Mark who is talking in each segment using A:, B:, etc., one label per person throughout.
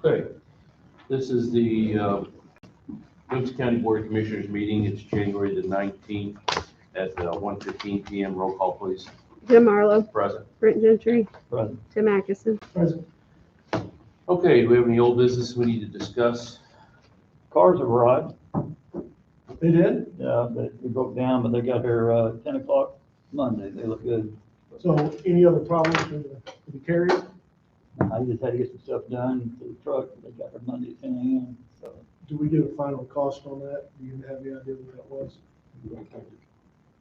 A: Okay, this is the Woods County Board of Commissioners meeting. It's January the 19th at 1:15 p.m. Roll call, please.
B: Jim Marlowe,
A: Present.
B: Brent Gentry,
C: Present.
B: Tim Atkinson.
D: Present.
A: Okay, do we have any old business we need to discuss?
C: Cars have arrived.
D: They did?
C: Yeah, they broke down, but they got here 10 o'clock Monday. They look good.
D: So any other problems with the carrier?
C: I just had to get some stuff done for the truck. They got here Monday at 10 a.m. So
D: Do we get a final cost on that? Do you have any idea what that was?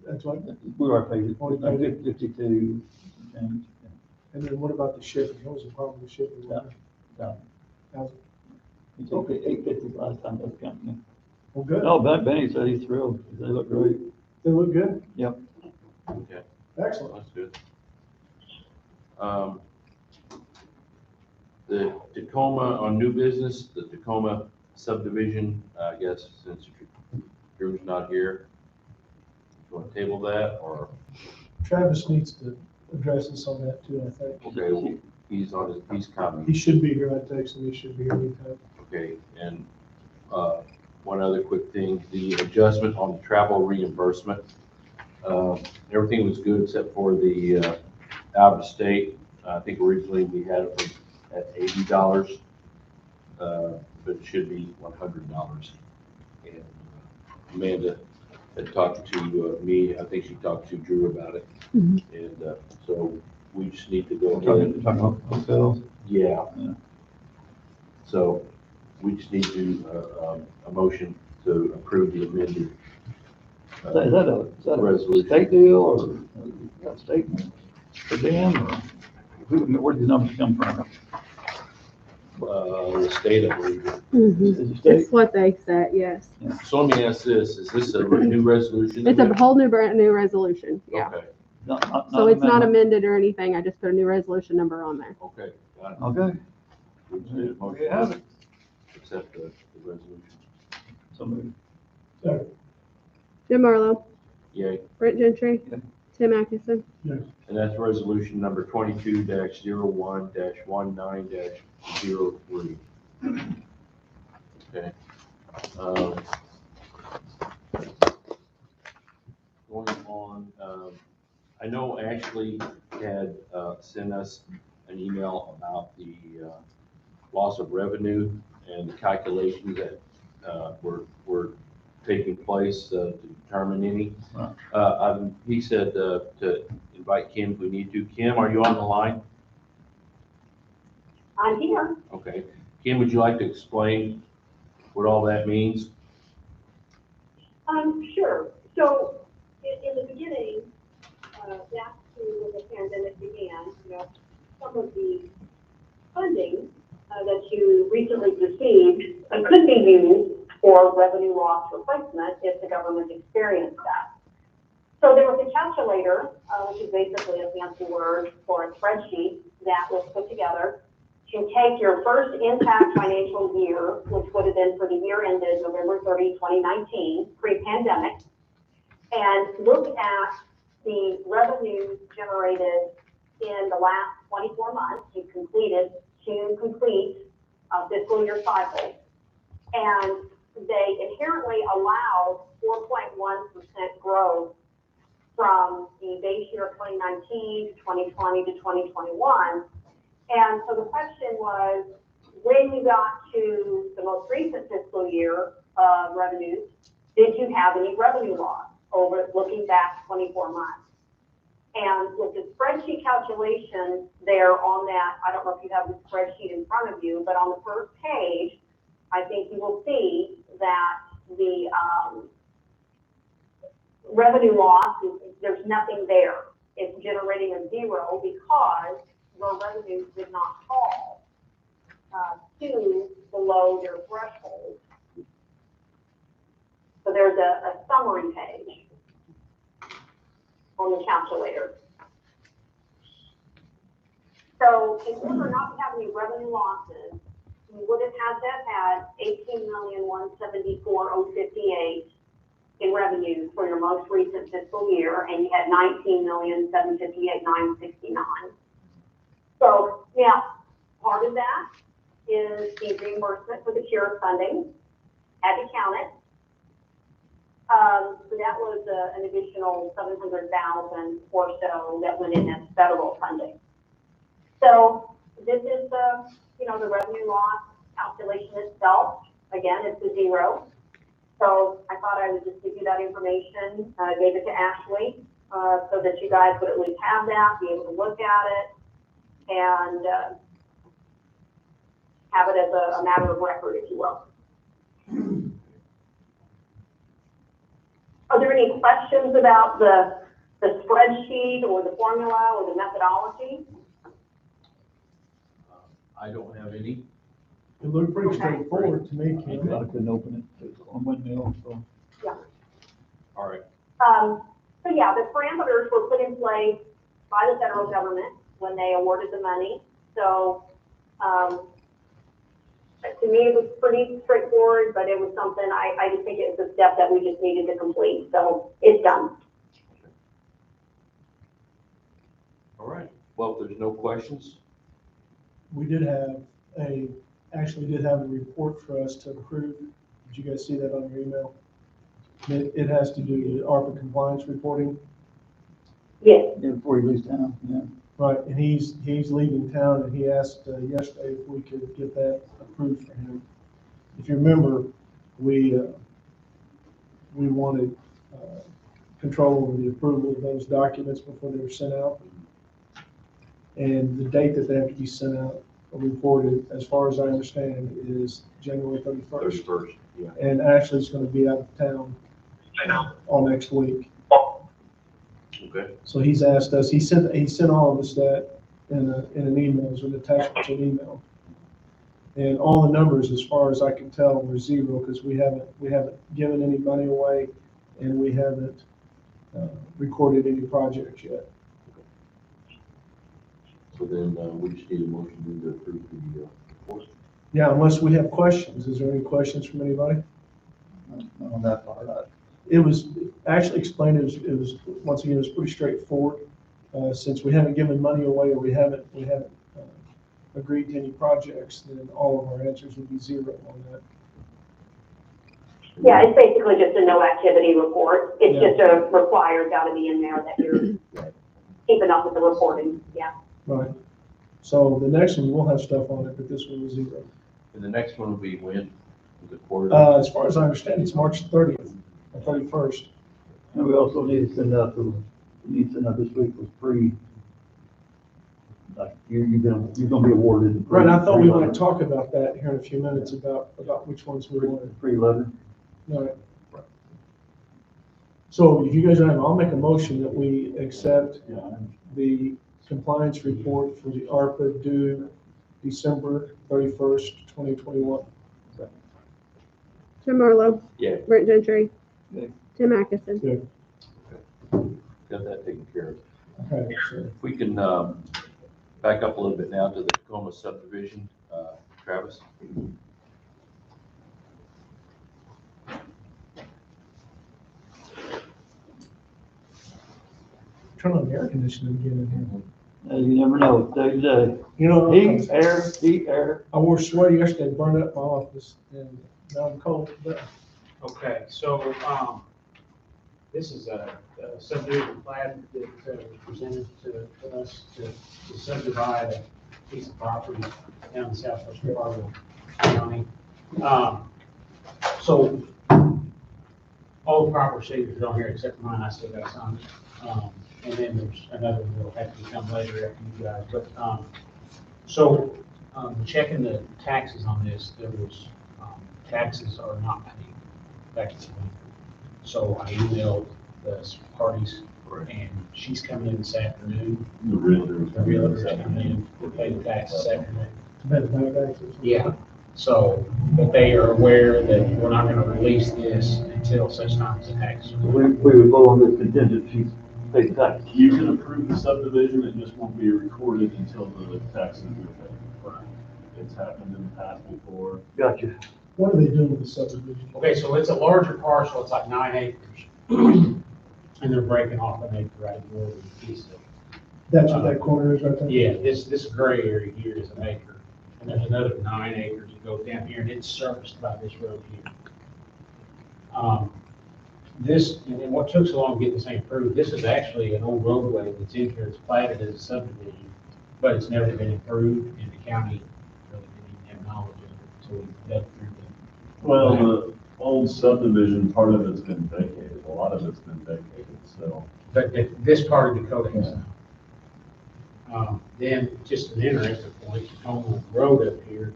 D: That's what,
C: we already paid it.
D: Oh, you paid it?
C: 52 change.
D: and then what about the shipping? What was the problem with shipping?
C: Yeah.
D: How's it?
C: He took it 850 last time that company.
D: Well, good.
C: Oh, Benny said he's thrilled. They look great.
D: They look good?
C: Yep.
A: Okay,
D: Excellent.
A: that's good. The Tacoma, on new business, the Tacoma subdivision, I guess, since Drew's not here, you want to table that, or?
D: Travis needs to address us on that too, I think.
A: Okay, well, he's coming.
D: He should be here. I texted him. He should be here anytime.
A: Okay, and one other quick thing, the adjustment on the travel reimbursement. Everything was good except for the out of state. I think originally we had it at $80, but it should be $100. And Amanda had talked to me, I think she talked to Drew about it.
B: Mhm.
A: And so we just need to go
C: Talking
A: ahead.
C: about hotels.
A: Yeah.
C: Yeah.
A: So we just need to, a motion to approve the amended
C: Is that a
A: resolution.
C: state deal or a state for them? Or where did the numbers come from?
A: The state, I believe.
B: Mhm.
C: Is it state?
B: It's what they said, yes.
A: So let me ask this, is this a new resolution?
B: It's a whole new, brand new resolution, yeah.
A: Okay,
B: So it's not
C: amendment.
B: amended or anything, I just put a new resolution number on there.
A: okay, got it.
C: Okay.
A: We just need a
C: There you have
A: motion
C: it.
A: to accept the resolution.
C: So moved.
D: So,
B: Jim Marlowe,
A: Yay,
B: Brent Gentry,
C: Yeah.
B: Tim Atkinson.
D: yes.
A: and that's resolution number 22-01-19-03. Okay. Going on, I know Ashley had sent us an email about the loss of revenue and the calculations that were taking place to determine any.
C: Right.
A: He said to invite Kim if we need to. Kim, are you on the line?
E: I'm here.
A: Okay. Kim, would you like to explain what all that means?
E: Sure. So in the beginning, back to when the pandemic began, some of the funding that you recently received could be used for revenue loss replacement if the government experienced that. So there was a calculator, which is basically a fancy word for a spreadsheet that was put together to take your first intact financial year, which would have been for the year ended November 30, 2019, pre-pandemic, and look at the revenues generated in the last 24 months. You completed to complete fiscal year cycle, and they inherently allowed 4.1% growth from the base year of 2019 to 2020 to 2021. And so the question was, when you got to the most recent fiscal year revenues, did you have any revenue loss over looking back 24 months? And with the spreadsheet calculation there on that, I don't know if you have the spreadsheet in front of you, but on the first page, I think you will see that the revenue loss, there's nothing there. It's generating a zero because your revenues did not fall to below their threshold. So there's a summary page on the calculator. So in order not to have any revenue losses, you would have had to have had $18,174,058 in revenues for your most recent fiscal year, and you had $19,758,969. So now, part of that is the reimbursement for the CURE funding. Had to count it. So that was an additional 700,000 or so that went in as federal funding. So this is the, the revenue loss calculation itself. Again, it's a zero. So I thought I would just give you that information. Gave it to Ashley so that you guys would at least have that, be able to look at it, and have it as a matter of record, if you will. Are there any questions about the spreadsheet or the formula or the methodology?
A: I don't have any.
D: It looked pretty
E: Okay.
D: straightforward to me,
C: I
D: Kim.
C: couldn't open it, it's on windmill, so.
A: All right.
E: So yeah, the parameters were put in place by the federal government when they awarded the money. So, to me, it was pretty straightforward, but it was something, I just think it was a step that we just needed to complete. So it's done.
A: All right. Well, if there's no questions,
D: We did have actually did have a report for us to approve. Did you guys see that on your email? It has to do with ARPA compliance reporting.
E: Yes.
C: Yeah, before he leaves town, yeah.
D: Right, and he's leaving town, and he asked yesterday if we could get that approved for him. If you remember, we wanted control over the approval of those documents before they were sent out. And the date that they have to be sent out or reported, as far as I understand, is January 31st.
A: 31st, yeah.
D: And Ashley's gonna be out of town all next week.
A: Okay.
D: So he's asked us, he sent all of us that in an email, as an attachment to an email. And all the numbers, as far as I can tell, were zero, because we haven't given any money away, and we haven't recorded any projects yet.
A: So then we just need a motion to approve the report.
D: Yeah, unless we have questions. Is there any questions from anybody?
C: On that part,
D: It was actually explained, it was once again, it was pretty straightforward. Since we haven't given money away, or we haven't agreed to any projects, then all of our answers would be zero on that.
E: Yeah, it's basically just a no activity report. It's
D: Yeah.
E: just a required, gotta be in there that you're keeping up with the reporting, yeah.
D: Right. So the next one will have stuff on it, but this one was zero.
A: And the next one will be when? The quarter?
D: As far as I understand, it's March 30th, or 31st.
C: and we also need to send out this week was like, you're gonna be awarded. the
D: Right, I thought we
C: pre-letter.
D: might talk about that here in a few minutes, about which ones we wanted.
C: Pre-letter.
D: Right. So if you guys have, I'll make a motion that we accept the compliance report for the ARPA due December 31st, 2021.
B: Jim Marlowe,
A: Yeah,
B: Brent Gentry,
C: Yeah.
B: Tim Atkinson.
D: Good.
A: got that taken care of.
D: Okay, so
A: If we can back up a little bit now to the Tacoma subdivision, Travis.
D: turn on the air conditioning again in
C: You never know, day to day.
D: here. You know,
C: Heat, air.
D: I wore sweater yesterday, burned up my office, and now I'm cold. But
F: Okay, so, this is a subdivision plat that was presented to us to subdivide a piece of property down in southwest part of the county. So, all the proper signatures on here except mine, I still got some. And then there's another one that'll have to come later after you guys, but, checking the taxes on this, there was, taxes are not paid back to the bank. So I emailed the parties, and she's coming in this afternoon.
G: The realtor.
F: The realtor's coming in to pay the taxes this afternoon.
D: better back or something.
F: Yeah, so, but they are aware that we're not gonna release this until such time as the taxes are.
C: We would go on this contingent, she's paid tax.
G: You can approve the subdivision, it just won't be recorded until the taxes are paid.
F: Right.
G: It's happened in the past before.
C: Gotcha.
D: What are they doing with the subdivision?
F: Okay, so it's a larger parcel, it's like 9 acres. And they're breaking off an acre right here with a piece of
D: That's what that corner is right there?
F: Yeah, this gray area here is an acre, and there's another 9 acres that goes down here, and it's serviced by this road here. This, and what took so long to get this thing approved, this is actually an old roadway that's in here, it's platted as a subdivision, but it's never been improved, and the county really didn't even have knowledge of it, so we dug through the.
G: Well, the old subdivision, part of it's been vacated, a lot of it's been vacated, so.
F: But this part of the codex now. Then, just an interesting point, on the road up here,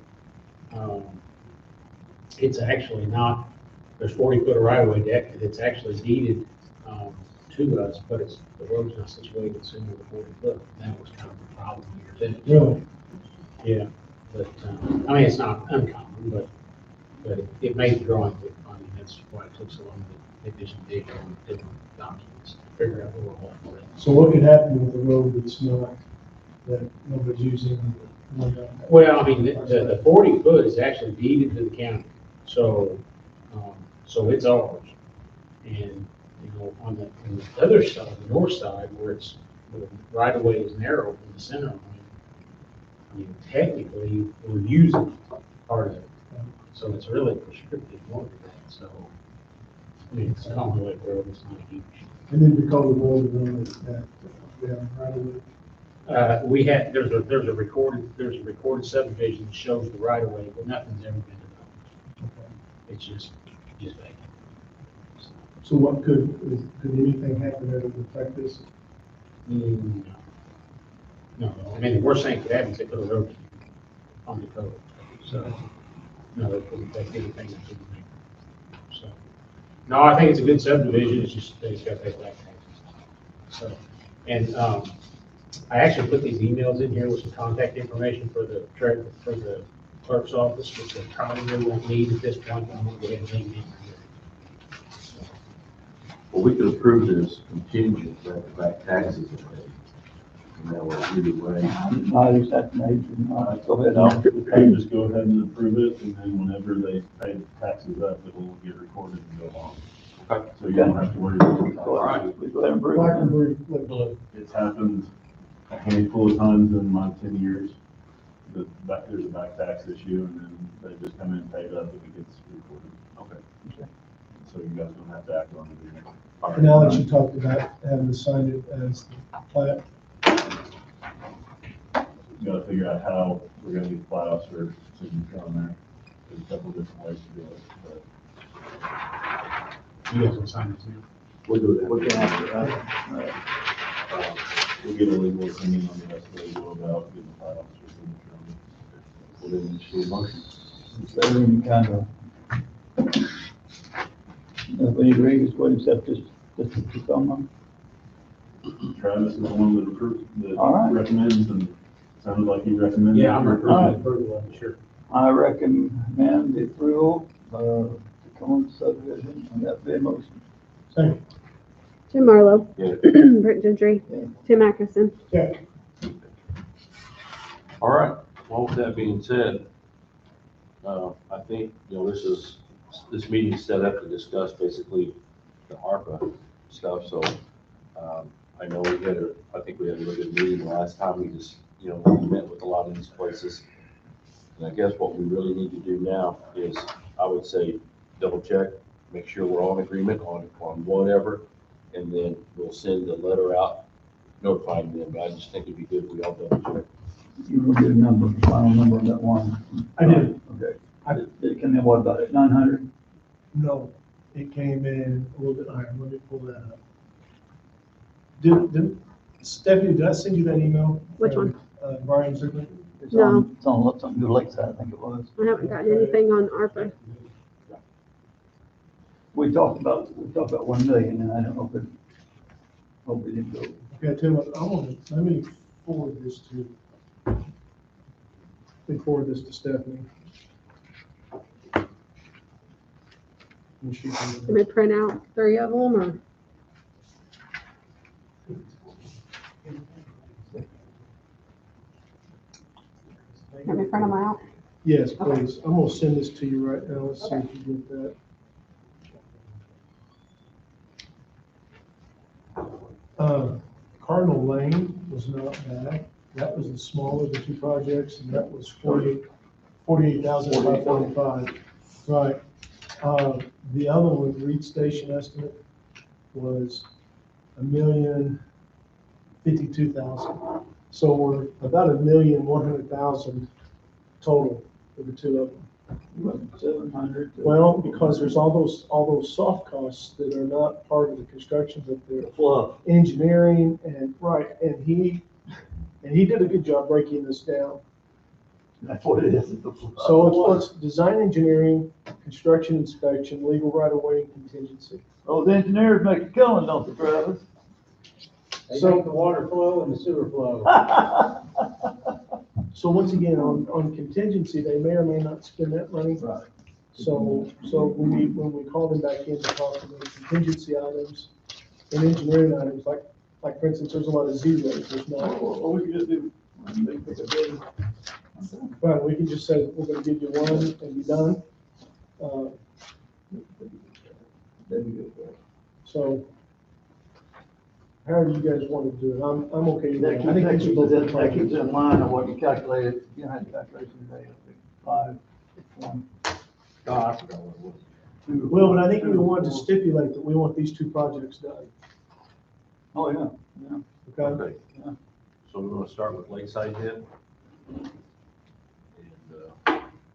F: it's actually not, there's 40 foot of right of way deck, it's actually deeded, to us, but the road's not situated similar to 40 foot. That was kind of the problem here too.
D: Really?
F: Yeah, but, I mean, it's not uncommon, but it made the drawing bit funny, that's why it took so long to get this big on different documents, to figure out what we're all for.
D: So what could happen with the road that's not, that nobody's using?
F: Well, I mean, the 40 foot is actually deeded to the county, so, so it's ours. And, you know, on the other side, the north side, where the right of way is narrow from the center line, I mean, technically, we're using part of it. So it's really prescriptive more than that, so, I mean, it's a common lake road, it's not huge.
D: And then because of all the road that, we have right away.
F: We had, there's a recorded subdivision that shows the right of way, but nothing's ever been developed. It's just vacant.
D: So what could anything happen that would affect this?
F: No. No, I mean, the worst thing could happen is they put a road on the code, so, no, it couldn't affect anything that couldn't make. So, no, I think it's a good subdivision, it's just, they just gotta pay back taxes. So, and, I actually put these emails in here with some contact information for the clerk's office, which they probably really won't need at this point, but I'm gonna go ahead and leave it in here.
A: Well, we could approve this contingent that back taxes are paid. And that will either way.
C: Not exactly, go ahead.
G: No, we can just go ahead and approve it, and then whenever they pay the taxes up, it will get recorded and go on.
A: Okay.
G: So you don't have to worry about it.
C: All right. We go ahead and approve
D: Black and
C: it.
D: blue.
G: It's happened a handful of times in my 10 years. There's a back tax issue, and then they just come in and pay it up, and it gets recorded. Okay. So you guys don't have to act on it anymore.
D: And now that you talked about having to sign it as the plat,
G: You gotta figure out how we're gonna get plow officer signature on there. There's a couple different ways to do it, but
F: You guys will sign it too.
A: We'll do that.
C: We can have,
G: we'll get a legal opinion on the best way to go about getting the plow officer signature on it.
A: We'll then issue a motion.
C: is there any kind of, if we agree, just wait, except just to come on?
G: Travis is the one that approved,
C: All right.
G: that recommends, and sounded like he recommended.
F: Yeah, I'm
G: it.
F: approving approval of it, sure.
C: I recommend the approval, to come on subdivision, and that be a motion.
D: second.
B: Jim Marlowe.
A: Yeah.
B: Brett Gentry.
C: Yeah.
B: Tim Atkinson.
D: Yeah.
A: All right, well, with that being said, I think, this meeting's set up to discuss basically the ARPA stuff, so, I know I think we had a really good meeting last time, we just, we met with a lot of these places. And I guess what we really need to do now is, I would say, double check, make sure we're all in agreement on whatever, and then we'll send the letter out notifying them, but I just think it'd be good if we all double check.
C: You will get a number, final number of that one.
D: I did.
C: Okay. Did it come in, what about it, 900?
D: No, it came in a little bit higher. Let me pull that up. Stephanie, did I send you that email?
B: Which one?
D: Brian Ziegler?
C: It's
B: No.
C: on, it's on something to the lakeside, I think it was.
B: I haven't gotten anything on ARPA.
C: We talked about 1 million, and I don't know if it, hope it didn't go.
D: Okay, I tell you what, let me forward this to Stephanie. And she can-
B: Can we print out 3 of them or? Can we print them out?
D: Yes, please. I'm gonna send this to you right now. Let's see if you get that. Cardinal Lane was not bad. That was the smaller of the two projects, and that was 48,545. Right. The other one, Reed Station estimate, was 1,052,000. So we're about 1,100,000 total for the two of them.
C: 700.
D: Well, because there's all those soft costs that are not part of the construction, but they're
C: Fluff.
D: engineering and, right, and he did a good job breaking this down.
C: That's what it is. It's the fluff.
D: So it's design engineering, construction inspection, legal right of way and contingency.
C: Oh, the engineers make a killing, don't they, Travis?
F: They
D: So-
F: make the water flow and the sewer flow.
D: So once again, on contingency, they may or may not spend that money.
C: Right.
D: So when we call them back in to talk about contingency items and engineering items, like for instance, there's a lot of zeros, there's not.
C: Or we could just do, they pick a bid.
D: Right, we can just say, we're gonna give you one and be done.
C: That'd be good.
D: So however you guys want to do it, I'm okay with
C: That
D: that. I think these are both good
C: that keeps
D: projects.
C: in line of what you calculated, you know, had the calculation today, I think, 5, 1,
A: Oh, I forgot what it was.
C: 2.
D: Well, but I think we want to stipulate that we want these two projects done,
C: Oh, yeah, yeah.
D: okay?
A: Okay.
C: Yeah.
A: So we're gonna start with Lakeside then. And,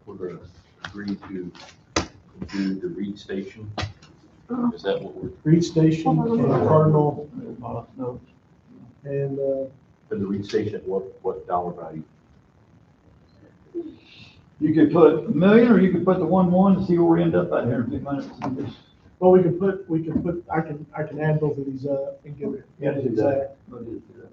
A: we're gonna agree to do the Reed Station. Is that what we're,
D: Reed Station and Cardinal
C: There's my notes.
D: and,
A: for the Reed Station, what dollar value?
C: You could put $1 million, or you could put the 1 and see where we end up at here in a few minutes. And just-
D: well, we can put, I can add both of these up and get it.
C: Yeah, do that. We'll just do that.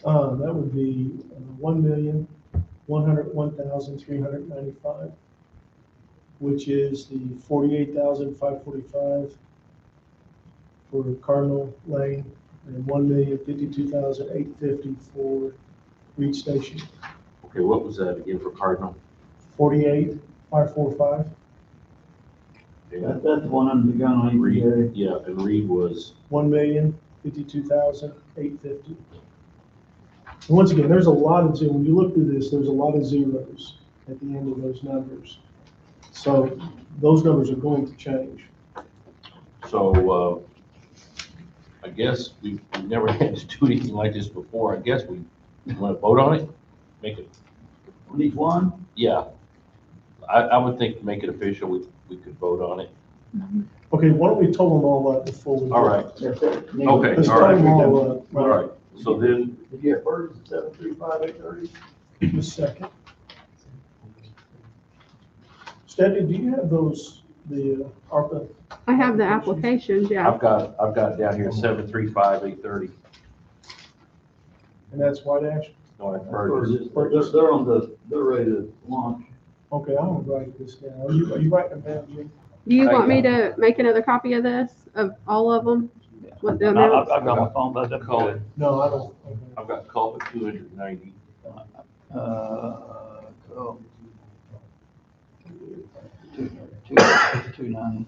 D: That would be 1,101,395, which is the 48,545 for Cardinal Lane and 1,052,850 for Reed Station.
A: Okay, what was that again for Cardinal?
D: 48,545.
C: That's the one under the gun on
A: Reed,
C: EPA.
A: yeah, and Reed was,
D: 1,052,850. And once again, there's a lot of, when you look through this, there's a lot of zeros at the end of those numbers. So those numbers are going to change.
A: so, I guess we've never had to do anything like this before. I guess we want to vote on it? Make it,
C: On each one?
A: yeah. I would think to make it official, we could vote on it.
D: Okay, why don't we total them all up before we.
A: All right.
C: That's it.
A: Okay,
D: Let's
A: all
D: total
A: right.
D: them all up.
A: All right, so then,
C: Did you get first, 735,830?
D: Just a second. Stephanie, do you have those, the ARPA?
B: I have the applications, yeah.
A: I've got down here 735,830.
D: And that's White Ash?
A: No, I've heard this.
C: They're ready to launch.
D: Okay, I'm gonna write this down. Are you writing them down, Jim?
B: Do you want me to make another copy of this, of all of them? What the amounts?
C: I've got my phone, but that's
A: Call
C: good.
A: it.
D: No, I don't. Okay.
A: I've got culvert 290.
C: Oh. 290.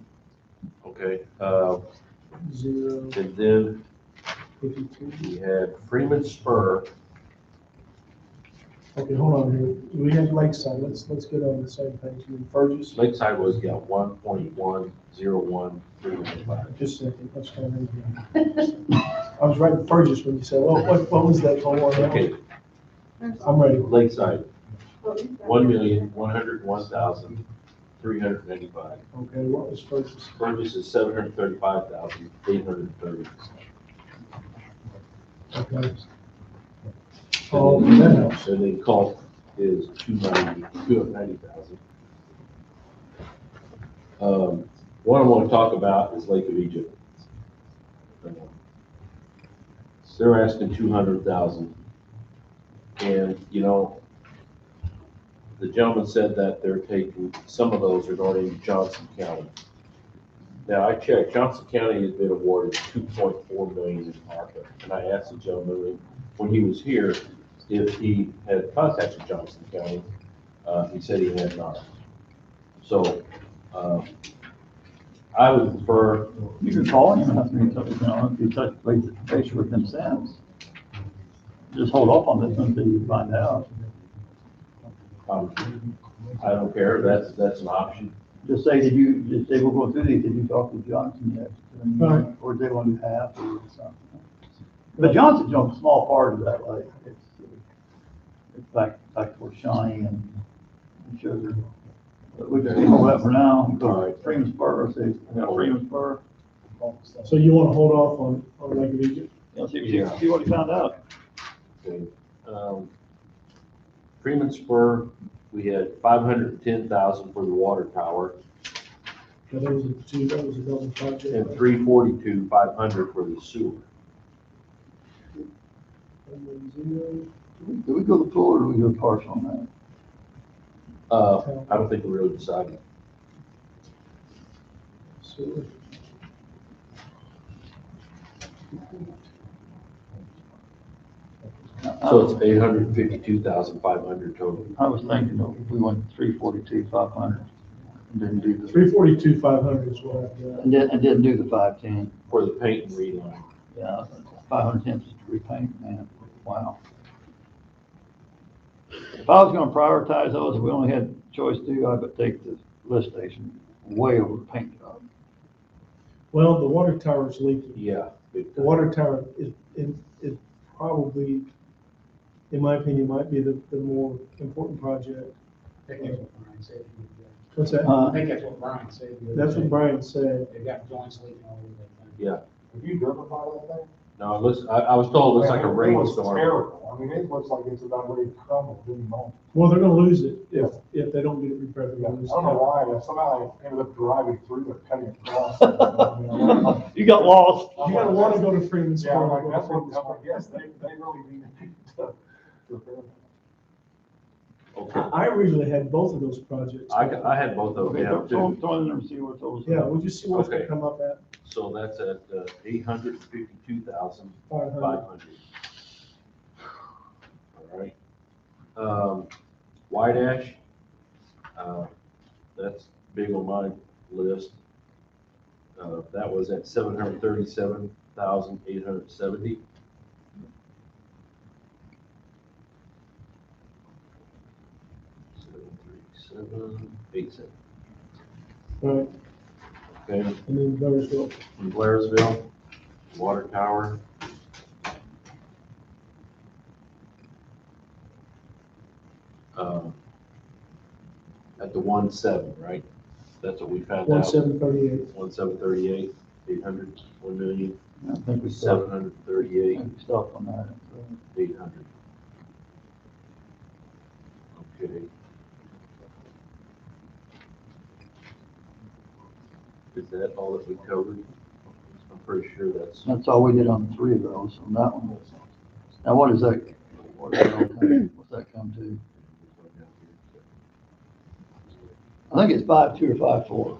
A: Okay,
D: Zero,
A: and then
D: 52.
A: we had Freeman Spur.
D: Okay, hold on here. We had Lakeside. Let's get on the same page. And then Burgess,
A: Lakeside was, yeah, 1.101395.
D: just a second. Let's try that again. I was writing Burgess when you said, well, what was that for?
A: Okay,
D: I'm ready.
A: Lakeside, 1,101,395.
D: Okay, what was Burgess?
A: Burgess is 735,830.
D: Okay. Oh, that helps.
A: And then Culp is 290,000. One I want to talk about is Lake of Egypt. They're asking 200,000. And, you know, the gentleman said that they're taking, some of those are going into Johnson County. Now, I checked, Johnson County has been awarded 2.4 million in ARPA, and I asked the gentleman when he was here if he had contacted Johnson County. He said he had not. So, I would prefer,
C: You can call him, after you know, if you touch base with them since. Just hold off on this until you find out.
A: I don't care, that's an option.
C: Just say, just say, we'll go through these, did you talk to Johnson yet?
D: Right.
C: Or did they want to half or something? But Johnson's on a small part of that lake. It's back towards Shawnee and Sugar. But we just hold that for now.
A: All right.
C: Freeman Spur, say, Freeman Spur.
D: So you want to hold off on Lake of Egypt?
C: See what he found out.
A: Okay. Freeman Spur, we had 510,000 for the water tower
D: That was a double project.
A: and 342,500 for the sewer.
D: And then zero.
C: Do we go the full or do we go partial on that?
A: I don't think we really decided.
D: Sewer.
A: So it's 852,500 total.
C: I was thinking, we went 342,500 and didn't do the,
D: 342,500 is what I've got.
C: and didn't do the 510.
A: For the paint and reline.
C: Yeah, 510 to repaint, man, wow. If I was gonna prioritize those, if we only had choice to, I would take the lift station way over the paint job.
D: Well, the water tower is leaking.
A: Yeah.
D: The water tower is probably, in my opinion, might be the more important project.
F: I think that's what Brian said.
D: What's that?
F: I think that's what Brian said.
D: That's what Brian said.
F: They've got joints leaking all over that thing.
A: Yeah.
H: Have you driven by that thing?
A: No, it looks, I was told it looks like a
H: It looks
A: rainstorm.
H: terrible. I mean, it looks like it's about ready to crumble any moment.
D: Well, they're gonna lose it if they don't get it repaired.
H: I
D: They're
H: don't
D: gonna lose
H: know
D: it.
H: why, but somehow I ended up driving through it, cutting across.
C: You got lost.
D: You gotta wanna go to Freeman
H: Yeah, I'm
D: Square.
H: like, that's what, I'm like, yes, they really need to repair that.
A: Okay.
D: I originally had both of those projects.
A: I had both of them,
C: Okay,
A: yeah,
C: throw
A: too.
C: them in there and see what those.
D: Yeah, we'll just see what they
A: Okay.
D: come up at.
A: So that's at 852,500.
D: 500.
A: All right. White ash, that's big on my list. That was at 737,870.
D: Right,
A: Okay,
D: and then Blairsville.
A: from Blairsville, water tower. At the 1.7, right? That's what we found out.
D: 1738.
A: 1.738, 800, 1 million,
C: I think we stopped,
A: 738,
C: on that.
A: 800. Okay. Is that all that we covered? I'm pretty sure that's.
C: That's all we did on 3 of those, on that one. Now, what is that? What's that come to? I think it's 5.2 or 5.4.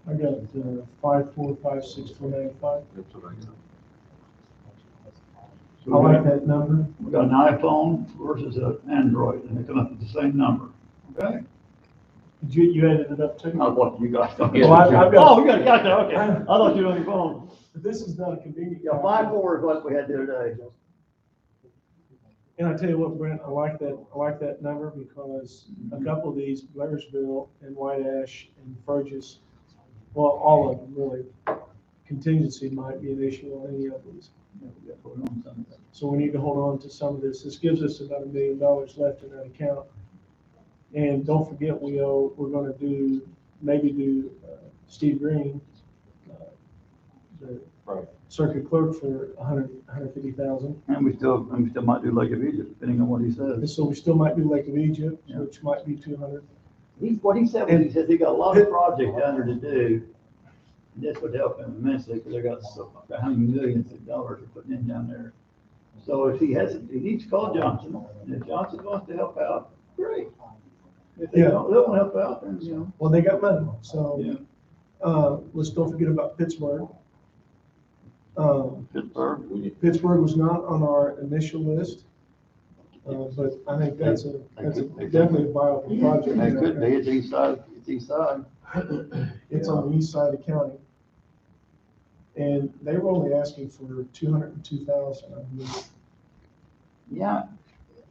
D: I got 5456495.
A: That's what I got.
D: I like that number.
C: We got an iPhone versus an Android, and they come up with the same number, okay?
D: You added it up too?
C: Not what you got.
A: Yeah.
D: Well, I've got-
C: Oh, you got that, okay. I thought you were on your phone.
D: But this is not a convenient.
C: Yeah, 5.4 is what we had the other day.
D: And I tell you what, Brent, I like that number because a couple of these, Blairsville and White Ash and Fergus, Well, all of them really. Contingency might be an issue on any of these.
C: Yeah, we got to put on some of that.
D: So we need to hold on to some of this. This gives us about $1 million left in that account. And don't forget, we're gonna maybe do Steve Green, the
A: Right.
D: circuit clerk for 150,000.
C: And we still might do Lake of Egypt, depending on what he
D: And
C: says.
D: so we still might do Lake of Egypt,
C: Yeah.
D: which might be 200.
C: What he said was, he said he got a lot of projects down there to do. And this would help him immensely, because they got how many millions of dollars they're putting in down there. So if he needs to call Johnson, and if Johnson wants to help out, great. If they
D: Yeah.
C: don't help out, then, you know,
D: Well, they got money, so,
C: yeah.
D: let's don't forget about Pittsburgh.
C: Pittsburgh.
D: Pittsburgh was not on our initial list, but I think that's definitely a viable project.
C: It could be, it's east side.
D: It's on the east side of the county. And they were only asking for 202,000, I believe.
C: Yeah,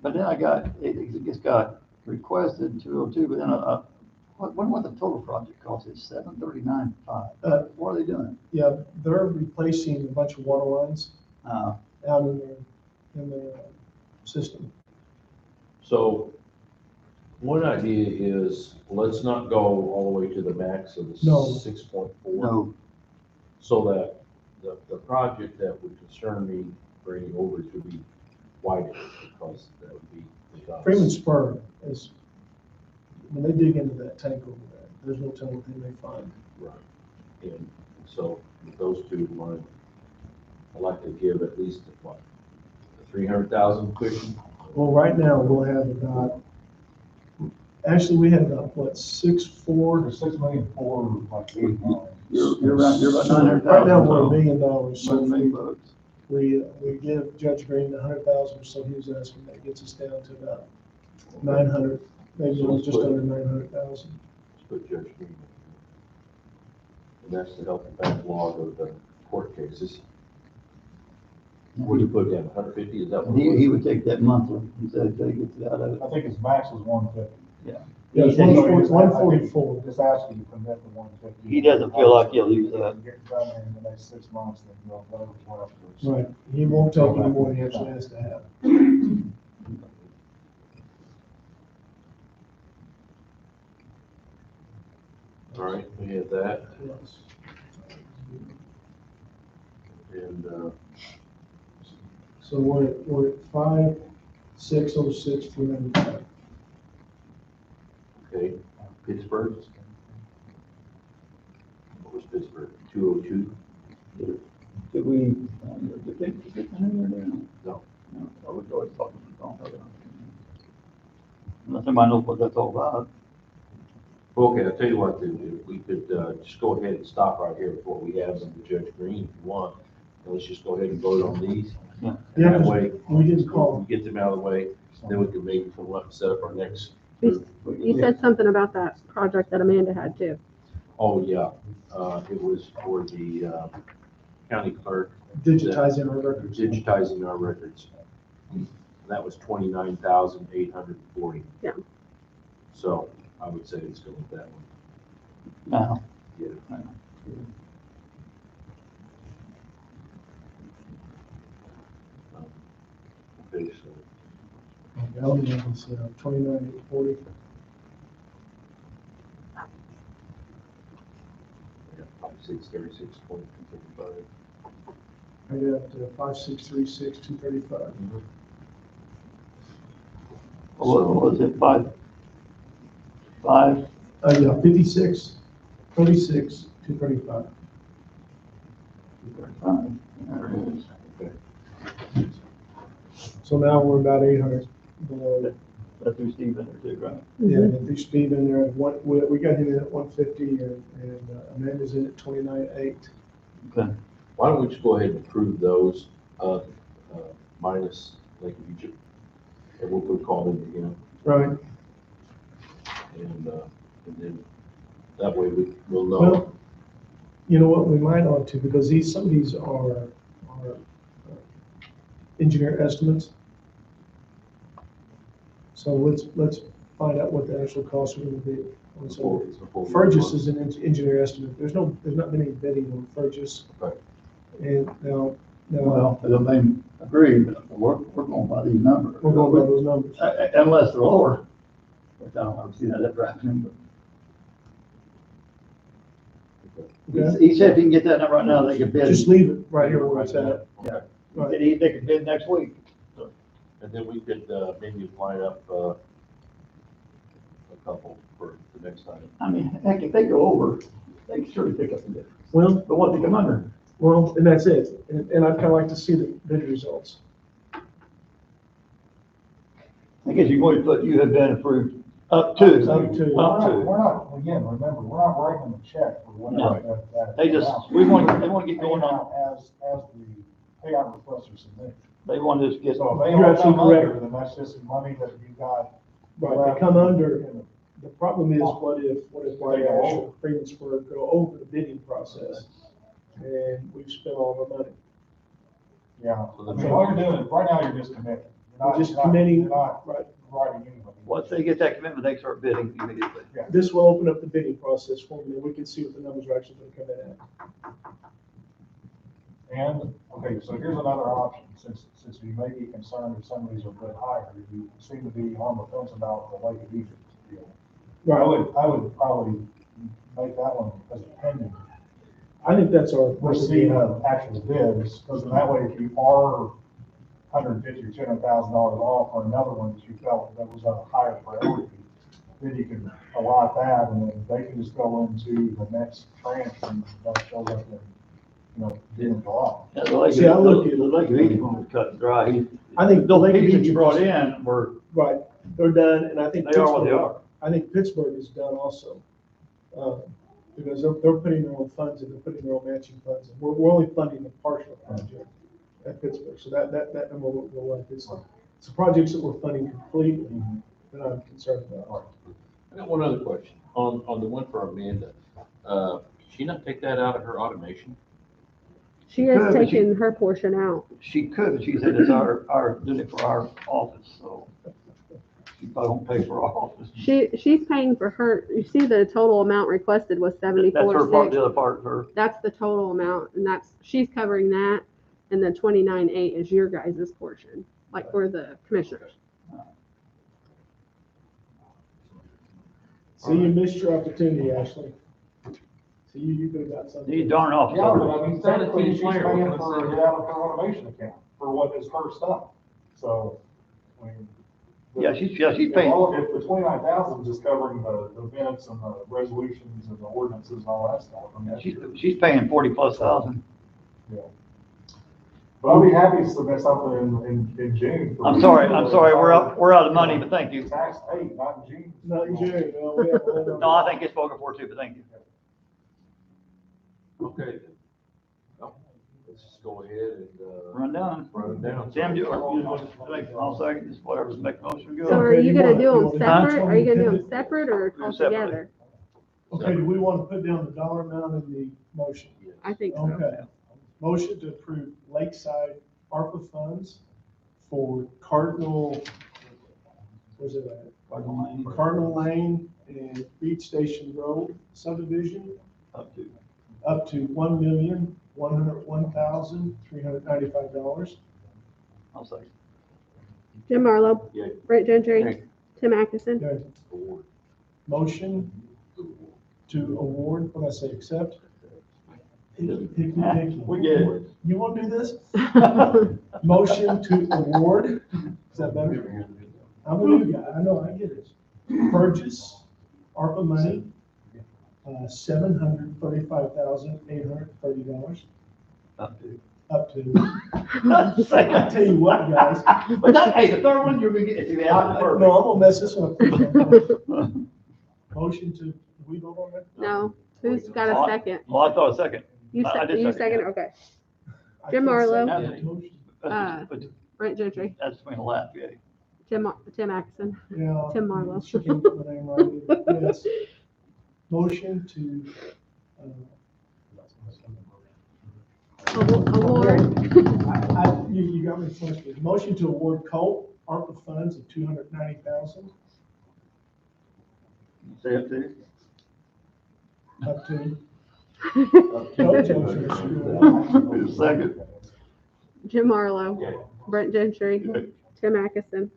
C: but then it just got requested 202, but then, what the total project cost is, 739.5. What are they doing?
D: Yeah, they're replacing a bunch of water lines
C: Uh,
D: out in their system.
A: So one idea is, let's not go all the way to the max of the
D: No.
A: 6.4.
C: no,
A: So that the project that would concern me bringing over to be widened, because that would be the cost.
D: Freeman Spur is, when they dig into that tank over there, there's no telling what they may find.
A: Right. And so with those two in mind, I'd like to give at least, what, a 300,000 cushion?
D: Well, right now, we'll have actually, we had about, what, 6.4?
H: For 6 million for like 8 million.
C: you're about
D: So
C: 900,000.
D: right now, we're $1 million. So
C: $1 million.
D: we give Judge Green 100,000, or so he was asking, that gets us down to about 900, maybe
A: So let's
D: just
A: put-
D: under 900,000.
A: Let's put Judge Green. And that's to help the backlog of the court cases. What do you put down, 150, is that what it was?
C: He would take that monthly, he said, he gets it out of it.
H: I think his max was 150.
C: Yeah.
D: Yeah, it's
C: He said he-
D: 144.
H: Just asking you to commit to 150.
C: He doesn't feel like he'll use that.
H: Get it done in the next 6 months, then you'll go whatever's left.
D: Right, he won't take any more than he actually has to have.
A: All right, we have that, and,
D: So we're at 5,606, 395.
A: okay, Pittsburgh. What was Pittsburgh, 202?
C: Did we, did they get the number down?
A: No.
C: No, I was always talking to them. Unless somebody knows what that's all about.
A: Okay, I'll tell you what, then, if we could, just go ahead and stop right here with what we have under Judge Green, if you want. And let's just go ahead and vote on these.
C: Yeah.
D: Yeah,
A: That way,
D: we didn't call.
A: we get them out of the way, then we can maybe come up and set up our next.
B: You said something about that project that Amanda had too.
A: Oh, yeah, it was for the, county clerk.
D: Digitizing our records.
A: Digitizing our records. That was 29,840.
B: Yeah.
A: So I would say let's go with that one.
C: Now.
A: Yeah. Okay, so,
D: The other one was 29,840.
A: yeah, 5636.235.
D: I got 5,636, 235.
C: What was it, five?
D: Yeah, 56, 36, 235.
C: There it is.
A: Okay.
D: So now we're about 800 below.
C: That's who Steve in there too, right?
D: Yeah, and there's Steve in there, we got him in at 150, and Amanda's in at 29,8.
C: Okay.
A: Why don't we just go ahead and approve those, minus Lake of Egypt, and we'll put call in again,
D: Right.
A: and then that way we'll know.
D: Well, you know what, we might ought to, because some of these are engineer estimates. So let's find out what the actual costs are gonna be And
A: Before-
D: so
A: before we-
D: Fergus is an engineer estimate. There's not been any bidding on Fergus.
A: Right.
D: And now,
C: Well, I mean, agree, but we're going by these numbers.
D: we're going by those numbers.
C: Unless they're lower, which I don't ever see that ever happening, but
D: Okay?
C: he said if he can get that number right now, they can bid.
D: Just leave it right here where it's at.
A: Okay.
D: Right.
C: They can bid next week.
A: And then we could, maybe line up, a couple for the next time.
C: I mean, heck, if they go over, they can surely pick up the difference.
D: Well,
C: But what they come under?
D: well, and that's it. And I'd kind of like to see the bid results.
C: I guess you always put you have been approved up to.
D: Up to.
H: We're not, again, remember, we're not writing a check for whatever that.
C: They just,
H: amount.
C: they want to get
H: Paying
C: going on,
H: out as the payout requests are submitted.
C: they want to just get,
H: So if they
D: You're
H: don't come
D: absolutely
H: under,
D: correct.
H: then that's just money that you got.
D: Right, they come under. The problem is, what if White Ash or Freemansport go over the bidding process and we've spent all the money?
H: Yeah, I mean, all you're doing, right now, you're just committing. You're
D: We're
H: not-
D: just
H: you're not-
D: committing,
H: You're not
D: right?
H: writing anybody.
C: once they get that commitment, they start bidding immediately.
D: This will open up the bidding process for me, and we can see what the numbers are actually going to come in at.
H: And, okay, so here's another option, since you may be concerned if some of these are a bit higher, you seem to be on the fence about the Lake of Egypt deal. I would probably make that one as a pending.
D: I think that's our.
H: Receipt of actual bids, because in that way, if you are $150,000 or $200,000 off for another one that you felt that was a higher priority, then you can allot that, and then they can just go into the next tranche and that shows up in, June, July.
C: Yeah, the Lake
D: See, I look
C: of,
D: at-
C: the Lake of Egypt one was cut and dry.
D: I think the
C: Those
D: Lake of
C: pieces you
D: Egypt
C: brought in were,
D: Right, they're done, and I think
C: they are what they
D: Pittsburgh,
C: are.
D: I think Pittsburgh is done also. Because they're putting their own funds in, they're putting their own matching funds in. We're only funding the partial project at Pittsburgh, so that number will go up. It's the projects that we're funding completely that I'm concerned about.
A: I got one other question, on the one for Amanda, did she not take that out of her automation?
B: She has
C: Good, but she-
B: taken her portion out.
C: She could, but she said it's our, doing it for our office, so she probably won't pay for our office.
B: She's paying for her, you see the total amount requested was
C: That's her part,
B: 74.6.
C: the other part of her.
B: That's the total amount, and she's covering that, and then 29.8 is your guys' portion, like for the commissioners.
D: See, you missed your opportunity, Ashley. See, you could have got something.
C: You darn off.
H: Yeah, but I mean, technically, she's paying for it out of her automation account for what is her stuff, so, I mean.
C: Yeah, she's
H: If
C: paying.
H: if the 29,000 is covering the events and the resolutions and the ordinances and all that stuff, I mean, that's.
C: She's paying 40,000+.
H: Yeah. But I'll be happy to submit something in June.
C: I'm sorry, we're out of money, but thank you.
H: Tax paid, not in June.
D: Not in June, no, we have a whole
C: No, I think it's spoken for too, but thank you.
A: Okay, then. Well, let's just go ahead and,
C: Run down.
A: run it down.
C: Tim, I'll second, just whatever's make the motion
B: So
C: go.
B: are you gonna do them
D: Huh?
B: separate, are you gonna do them separate or
C: Do
B: all
C: separately.
B: together?
D: Okay, do we want to put down the dollar amount in the motion?
B: I think so.
D: Okay. Motion to approve Lakeside ARPA funds for Cardinal, where's it at? Cardinal Lane and Beach Station Road subdivision
C: Up to.
D: up to $1,101,395.
C: I'll second.
B: Jim Marlowe,
A: Yeah.
B: Brent Gentry,
A: Okay.
B: Tim Atkinson.
D: Okay.
A: Award.
D: Motion to award, what did I say, accept?
C: We get it.
D: You want to do this? Motion to award, is that better? I'm a new guy, I know, I get it. Purchase, ARPA money, $735,830,
C: Up to.
D: up to, I
C: Second.
D: tell you what, guys.
C: But that, hey, the third one, you're gonna get, if you ask
D: No,
C: for
D: I'm gonna mess this one up. Motion to, do we vote on that?
B: No, who's got a second?
C: Well, I thought a second.
B: You
C: I did
B: you
C: second,
B: second, okay.
D: I
B: Jim
D: can't
B: Marlowe.
D: second that motion.
C: But
B: Brent Gentry,
C: that's between the last, yeah.
B: Tim Atkinson.
D: Yeah.
B: Tim Marlowe.
D: She can't get my name right either. Yes. Motion to,
B: Award.
D: you got me flustered. Motion to award Colt ARPA funds of $290,000.
C: Say up to.
D: up to.
C: Second.
B: Jim Marlowe,
A: Yeah.
B: Brent Gentry, Tim Atkinson.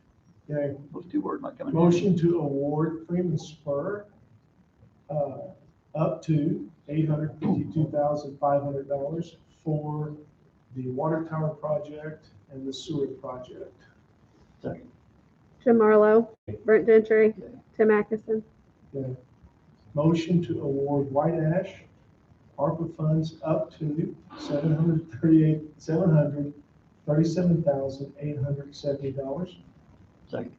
D: Okay.
C: Those two words might come in.
D: Motion to award Freeman Spur, up to $852,500 for the water tower project and the sewer project.
C: Second.
B: Jim Marlowe, Brent Gentry, Tim Atkinson.
D: Okay. Motion to award White Ash ARPA funds up to $737,870.
C: Second.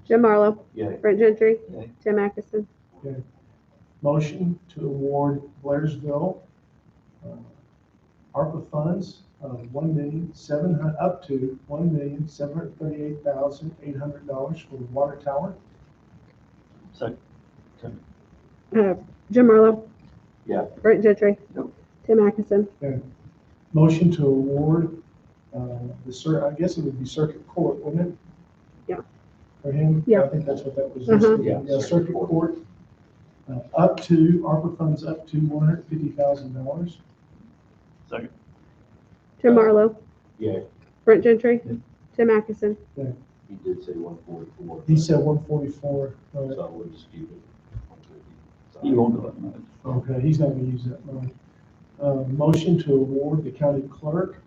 B: Jim Marlowe,
A: Yeah.
B: Brent Gentry,
C: Okay.
B: Tim Atkinson.
D: Okay. Motion to award Blairsville ARPA funds of up to $1,738,800 for the water tower.
C: Second.
B: Jim Marlowe.
A: Yeah.
B: Brent Gentry.
C: Nope.
B: Tim Atkinson.
D: Okay. Motion to award I guess it would be circuit court, wouldn't it?
B: Yeah.
D: For him?
B: Yeah.
D: I think that's what that was.
B: Uh-huh.
A: Yeah.
D: Circuit court, up to, ARPA funds up to $150,000.
C: Second.
B: Jim Marlowe,
A: Yeah,
B: Brent Gentry, Tim Atkinson.
A: he did say 144.
D: He said 144.
A: So we'll just keep it.
C: You won't do it.
D: Okay, he's not gonna use that money. Motion to award the county clerk,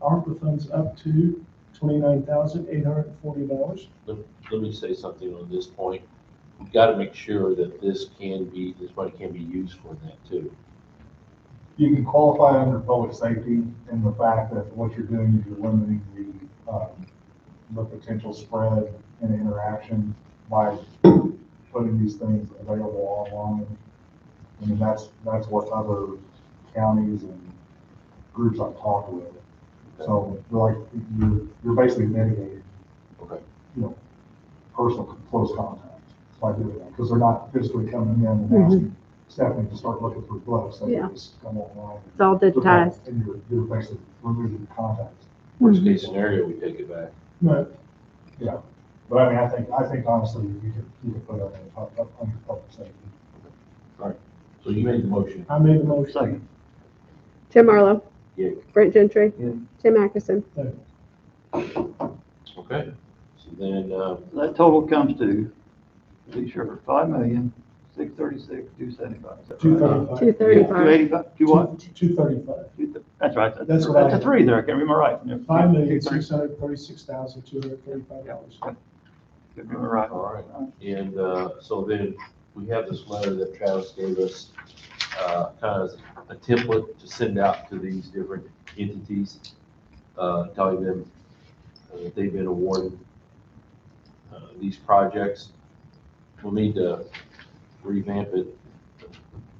D: ARPA funds up to $29,840.
A: Let me say something on this point. We've got to make sure that this money can be used for that too.
H: You can qualify under public safety in the fact that what you're doing is you're limiting the potential spread and interaction by putting these things available online. I mean, that's what other counties and groups I've talked with. So like, you're basically mitigating,
A: Okay.
H: personal close contacts by doing that, because they're not physically coming in and asking Stephanie to start looking through books. They
B: Yeah.
H: just come online.
B: It's all digitized.
H: And you're basically removing the contacts.
A: Worst case scenario, we take it back.
D: Right.
H: Yeah. But I mean, I think honestly, you could put that under public safety.
A: So you made the motion.
D: I made the motion.
C: Second.
B: Jim Marlowe,
A: Yeah.
B: Brent Gentry,
C: Yeah.
B: Tim Atkinson.
A: Okay. So then,
C: That total comes to, be sure, $5,636,275.
D: 235.
B: 235.
C: 285, two what?
D: 235.
C: That's right.
D: That's what I
C: That's a
D: had.
C: three there. I can't remember right.
D: $5,636,235.
C: Can't remember right.
A: all right. And so then we have this letter that Travis gave us, kind of a template to send out to these different entities, telling them that they've been awarded these projects. We'll need to revamp it,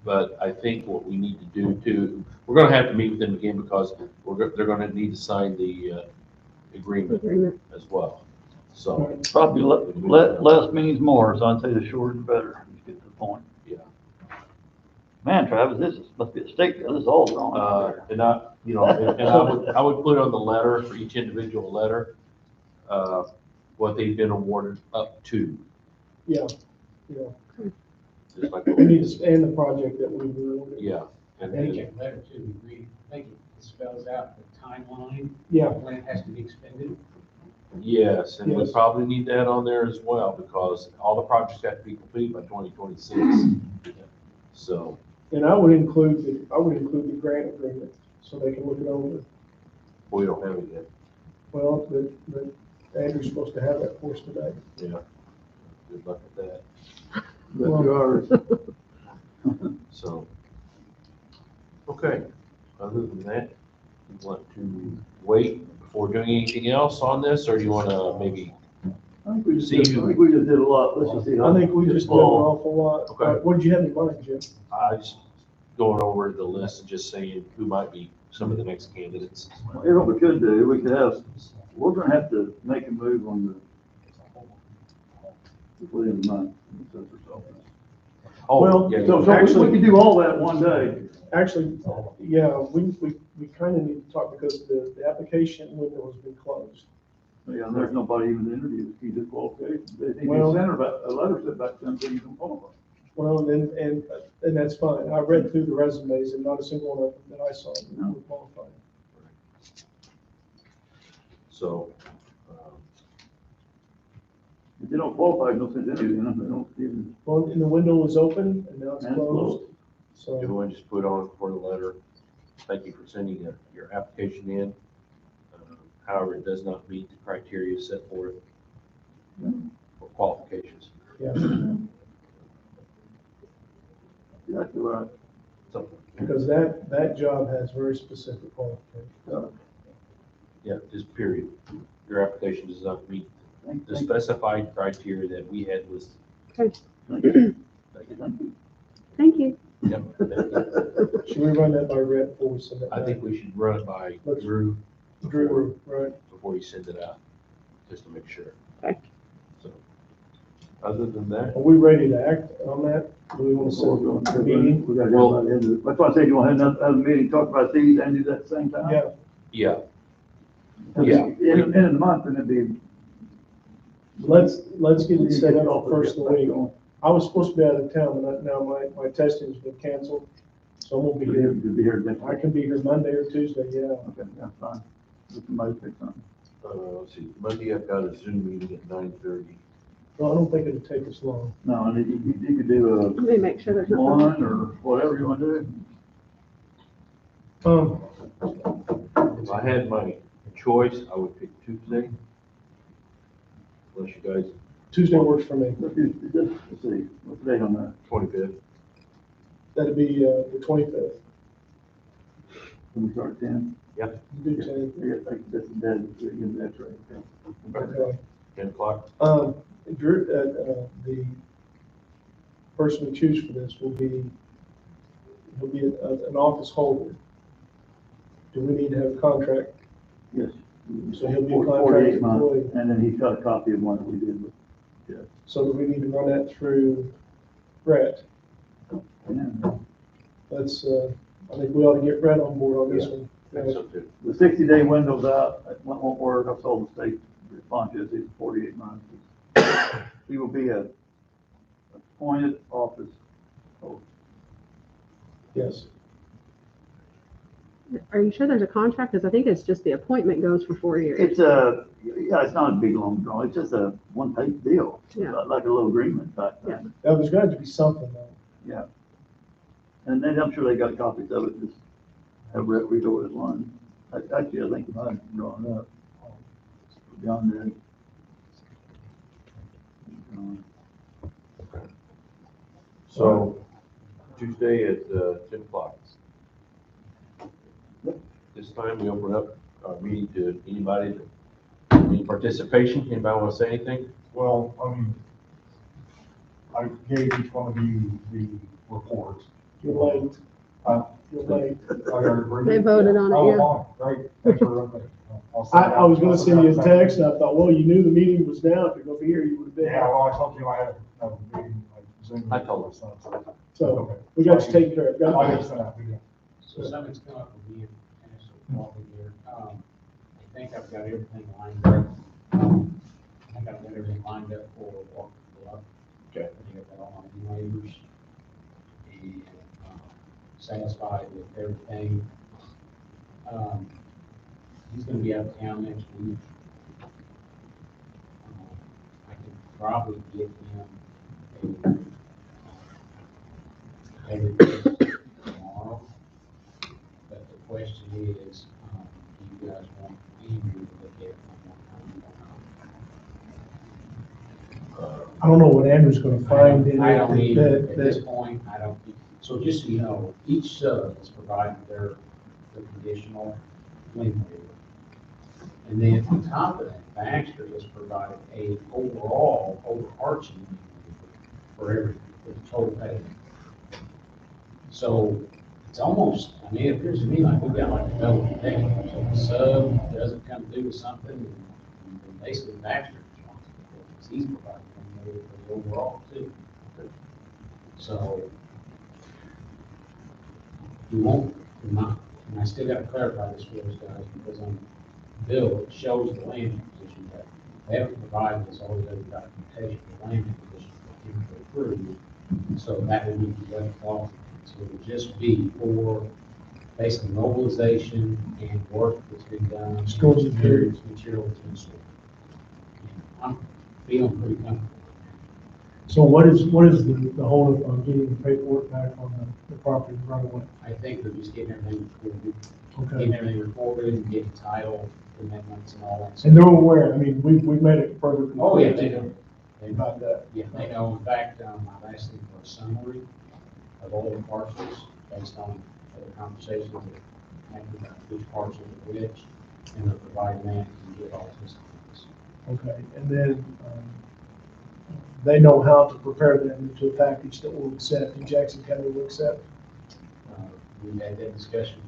A: but I think what we need to do too, we're gonna have to meet with them again because they're gonna need to sign the agreement as well. So,
C: Probably less means more, so I'd say the shorter the better. Just get to the point.
A: yeah.
C: Man, Travis, must be a state deal. This is all wrong.
A: And I would put on the letter for each individual letter, what they've been awarded up to.
D: Yeah.
A: Just like,
D: We need to expand the project that we were.
A: yeah. And
F: They
A: then,
F: check letter too, I think it spells out the timeline.
D: Yeah.
F: When it has to be expended.
A: yes, and we
D: Yes.
A: probably need that on there as well because all the projects have to be completed by 2026. So,
D: And I would include the grant agreement so they can look it over.
A: we don't have it yet.
D: Well, but Andrew's supposed to have that for us today.
A: Yeah. Good luck with that.
D: That's yours.
A: So, okay. Other than that, you want to wait before doing anything else on this, or do you want to maybe?
C: I think we just
A: See
C: did
A: who-
C: a lot. Let's just see.
D: I think we just did an awful lot.
A: Okay.
D: What did you have in mind, Jim?
A: I just going over the list and just saying who might be some of the next candidates.
C: Here's what we could do. We're gonna have to make a move on within the month.
A: Oh,
D: Well,
A: yeah,
C: So we could do all that one day.
D: Actually, yeah, we kind of need to talk because the application window has been closed.
C: Yeah, and there's nobody even interviewed. He did qualifications. He
D: Well-
C: sent her a letter said back then, so you can qualify.
D: Well, and that's fine. I read through the resumes and not a single one of them that I saw were qualified.
A: So,
C: If they don't qualify, no sense anyway, they don't even.
D: Well, and the window was open and now it's
C: And
D: closed.
A: do you
D: So,
A: want to just put on for the letter, thank you for sending your application in. However, it does not meet the criteria set forth for qualifications.
D: yeah,
C: Exactly right.
A: So,
D: because that job has very specific qualifications.
A: yeah, just period. Your application does not meet the
C: Thank
A: specified criteria that we had listed.
B: Okay,
C: you.
A: Thank you.
C: Thank you.
B: thank you.
A: Yep.
D: Should we run that by Rhett before we send it
A: I
D: back?
A: think we should run it by
D: Let's-
A: Drew
D: Drew, right?
A: before you send it out, just to make sure.
B: Okay.
A: So, other than that,
D: Are we ready to act on that? Do we want to set a meeting?
C: We gotta go by the end of it. That's why I said you want to have another meeting, talk about these and do that at the same time?
D: Yeah,
A: yeah,
C: And
A: Yeah.
C: In a month, and it'd be.
D: let's get it set up for first of the week. I was supposed to be out of town, but now my testing's been canceled, so I won't be here.
C: You'll be here next
D: I
C: week.
D: can be here Monday or Tuesday, yeah.
C: Okay, that's fine. If somebody pick something.
A: let's see, Monday I've got a Zoom meeting at 9:30.
D: Well, I don't think it'll take us long.
C: No, and you could do
B: Let me make sure there's
C: a
B: not.
C: one or whatever you want to do.
A: If I had my choice, I would pick Tuesday. Unless you guys,
D: Tuesday works for me.
C: Let's see, what's the date on that?
A: 25th.
D: That'd be the 25th.
C: Can we start at 10?
A: Yeah.
D: You do 10.
C: Yeah, that's dead, that's right.
D: Okay.
A: 10 o'clock.
D: Drew, the person we choose for this will be, he'll be an office holder. Do we need to have a contract?
C: Yes.
D: So he'll be a
C: 48
D: contracted
C: months,
D: employee.
C: and then he's got a copy of one that we did with.
D: So do we need to run that through Brett?
C: Yeah.
D: Let's, I think we ought to get Brett on board on this one.
A: I think so too.
C: The 60-day window's out, that won't work, I told the state response is it's 48 months. He will be a appointed office holder.
D: Yes.
B: Are you sure there's a contract? Because I think it's just the appointment goes for 4 years.
C: It's it's not a big long draw, it's just a one-page deal.
B: Yeah.
C: Like a little agreement type thing.
D: Now, there's got to be something though.
C: Yeah. And then I'm sure they got copies of it, just have read over it one. Actually, I think I had drawn it up. Beyond that.
A: So Tuesday at 10 o'clock. This time we open up our meeting to anybody, any participation. Anybody want to say anything?
H: Well, I mean, I gave each one of you the report.
D: You're late. You're late.
B: They voted on it, yeah.
H: Oh, fine, great, thanks for updating.
D: I was gonna send you a text and I thought, well, you knew the meeting was down. If you're over here, you would have been.
H: Yeah, well, I told you I had a meeting, like Zoom.
A: I told her.
D: So we got you taken care of.
H: I
D: Got
H: got
D: it.
H: sent out, yeah.
F: So something's come up with me and Dennis Walker here. I think I've got everything lined up. I think I've got everything lined up for Walker Club.
A: Okay.
F: I think I've got all my waivers and satisfied with everything. He's gonna be out of town next week. I could probably get him everything tomorrow. But the question is, do you guys want Andrew to look at it one more time?
D: I don't know what Andrew's gonna find in
F: I don't
D: it
F: either. At this
D: that,
F: point, I don't, so just so you know, each sub is providing their conditional lien waiver. And then on top of that, Baxter has provided a overall overarching lien waiver for everything, for the total payment. So it's almost, I mean, it appears to me like we've got like a double protection. So if the sub doesn't come through with something, then basically Baxter's responsible because he's providing lien waiver for the overall too. So we won't, and I still got to clarify this for those guys because on the bill, it shows the land acquisition, but they haven't provided us all the other documentation for land acquisition for him to approve So that would be the left off. So it would just be for basically mobilization and work that's been done.
D: Stores and periods.
F: Materials and so. I'm feeling pretty comfortable.
D: So what is the holdup on getting the paperwork back on the property right away?
F: I think they're just getting everything recorded,
D: Okay.
F: getting everything recorded and getting title amendments and all that.
D: And they're aware, I mean, we've made it further.
F: Oh, yeah, they know. They know.
D: About that.
F: Yeah, they know. In fact, I've asked them for a summary of all the parcels based on other conversations that happened about which parcel of which, and they're providing that and get all this.
D: Okay, and then, they know how to prepare them into a package that will accept, and Jackson County will accept.
F: We had that discussion.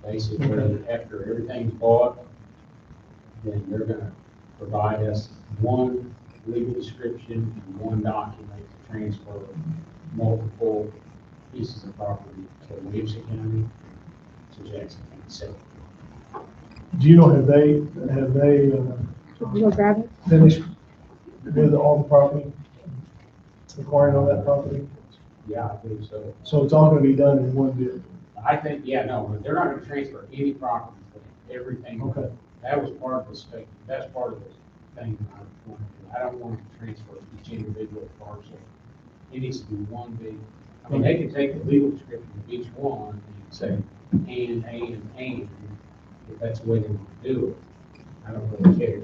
F: Basically, after everything's bought, then they're gonna provide us one legal description and one document to transfer multiple pieces of property to Williamson County, to Jackson County. So,
D: Do you know, have they,
B: Go grab it.
D: finished with all the property? Acquiring all that property?
F: yeah, I believe so.
D: So it's all gonna be done in one bid?
F: I think, yeah, no, they're not gonna transfer any property, everything.
D: Okay.
F: That was part of the spec, that's part of the thing I wanted to do. I don't want to transfer each individual parcel. It needs to be one big, I mean, they can take the legal description of each one and say, and, if that's the way they want to do it. I don't really care.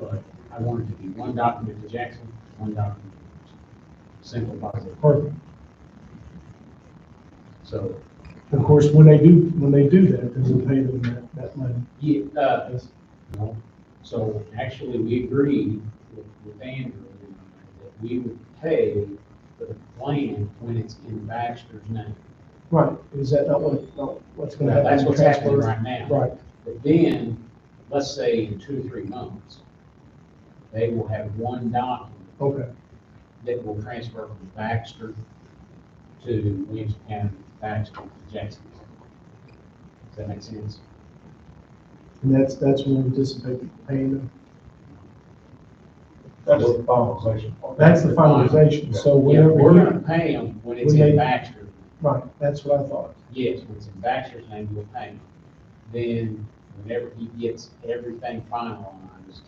F: But I want it to be one document to Jackson, one document to simplifies it.
D: Perfect.
F: So,
D: Of course, when they do that, then we'll pay them that money.
F: yeah, no. So actually, we agreed with Andrew that we would pay for the plan when it's in Baxter's name.
D: Right, is that not what's gonna
F: Well,
D: happen?
F: that's what's happening
D: Transfer?
F: right now.
D: Right,
F: But then, let's say in 2 or 3 months, they will have one document
D: okay,
F: that will transfer from Baxter to Williamson County, Baxter to Jackson. Does that make sense?
D: and that's when we anticipate paying them.
H: That's the finalization part.
D: That's the finalization, so
F: Yeah,
D: whenever
F: we're
D: you,
F: gonna pay them when it's
D: when they-
F: in Baxter.
D: right, that's what I thought.
F: Yes, when it's in Baxter's name, we'll pay him. Then, whenever he gets everything finalized,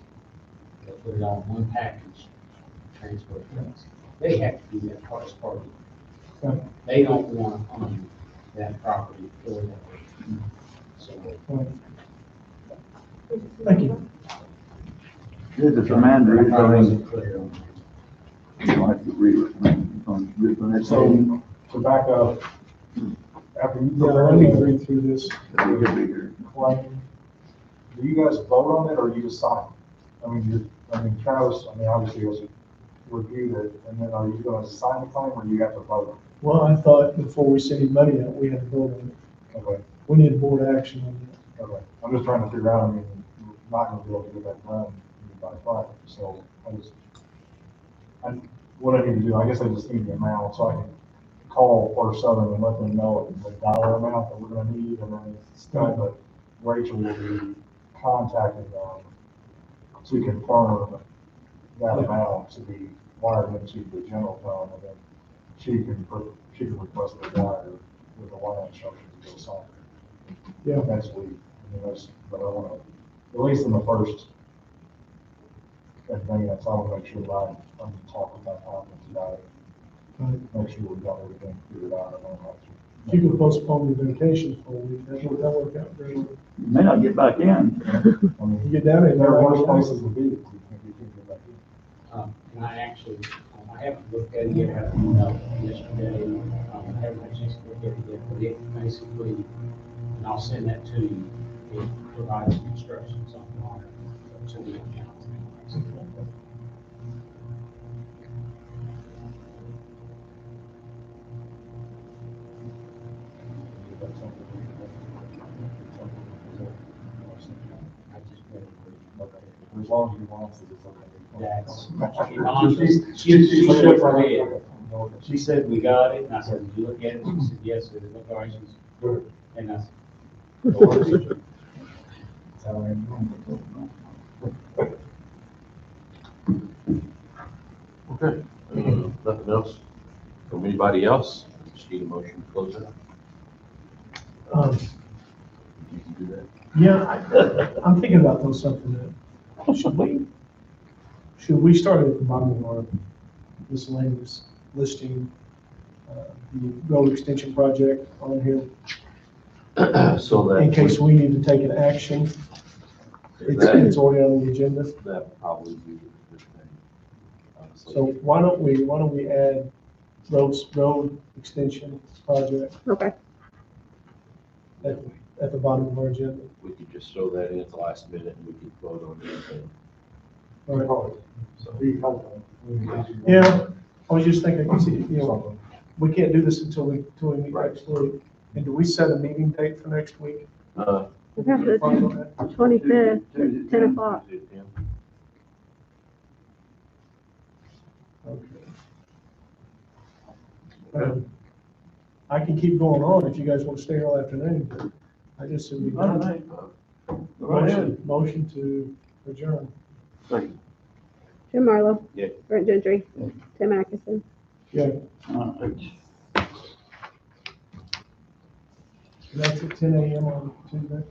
F: they'll put it all in one package, transfer it to us. They have to do that part as part of it.
D: Right.
F: They don't want to own that property for that. So,
D: Right. Thank you.
I: This is Amanda,
F: I
I: I
F: probably
I: mean,
F: wasn't clear on that.
I: I have to read it.
H: So, to back up, after you
D: Yeah, I need to read through this.
H: claim, do you guys vote on it or you just sign? Travis, obviously has reviewed it, and then are you gonna sign the claim or you have to vote?
D: Well, I thought before we send any money out, we had to vote on it.
H: Okay,
D: We need board action on that.
H: okay. I'm just trying to figure out, you're not gonna be able to get that done by Friday, so what I need to do, I guess I just need the amount, so I can call First Southern and let them know the dollar amount that we're gonna need, and then it's done, but Rachel will be contacting them to confirm that amount to be wired into the general fund, and then she can request the wire with the wire instructions to go sign
D: Yeah.
H: next week. But I wanna, at least in the first advance, I wanna make sure that I'm talking with that conference about it.
D: Right.
H: Make sure we've got everything figured out. I don't have to.
D: If you can postpone your vacation for a week, that'll work out very well.
I: You may not get back in.
D: You get down there.
H: There are worse places to be. You can get back in.
F: And I actually, I haven't looked at it yet, I had an email yesterday, I haven't had a chance to look at it yet, but it basically, and I'll send that to you, it provides instructions on it to the account. I just better agree.
H: As long as you want to, it's okay.
F: That's, she shook her head. She said, we got it, and I said, did you look at it? She said, yes, it looked all right. She said, good. And I said,
A: Okay, nothing else? From anybody else? Just need a motion to close it. You can do that.
D: Yeah, I'm thinking about doing something that, should we start at the bottom of our miscellaneous listing, the road extension project on here,
A: So that.
D: in case we need to take an action? It's already on the agenda.
A: That would probably be a good thing, honestly.
D: So why don't we add road extension project
B: Okay.
D: at the bottom of our agenda?
A: We could just throw that in at the last minute and we could vote on anything.
D: All right.
A: So,
H: Be helpful.
D: Yeah, I was just thinking, we can't do this until we meet next week. And do we set a meeting date for next week?
B: We have the 25th at 10 o'clock.
D: Okay. I can keep going on if you guys want to stay all afternoon, but I just said we done. Motion to adjourn.
I: Second.
B: Jim Marlowe.
A: Yeah.
B: Brent Gentry.
I: Yeah.
B: Tim Atkinson.
D: Yeah,
I: All right.
D: that's at 10 a.m. on Tuesday.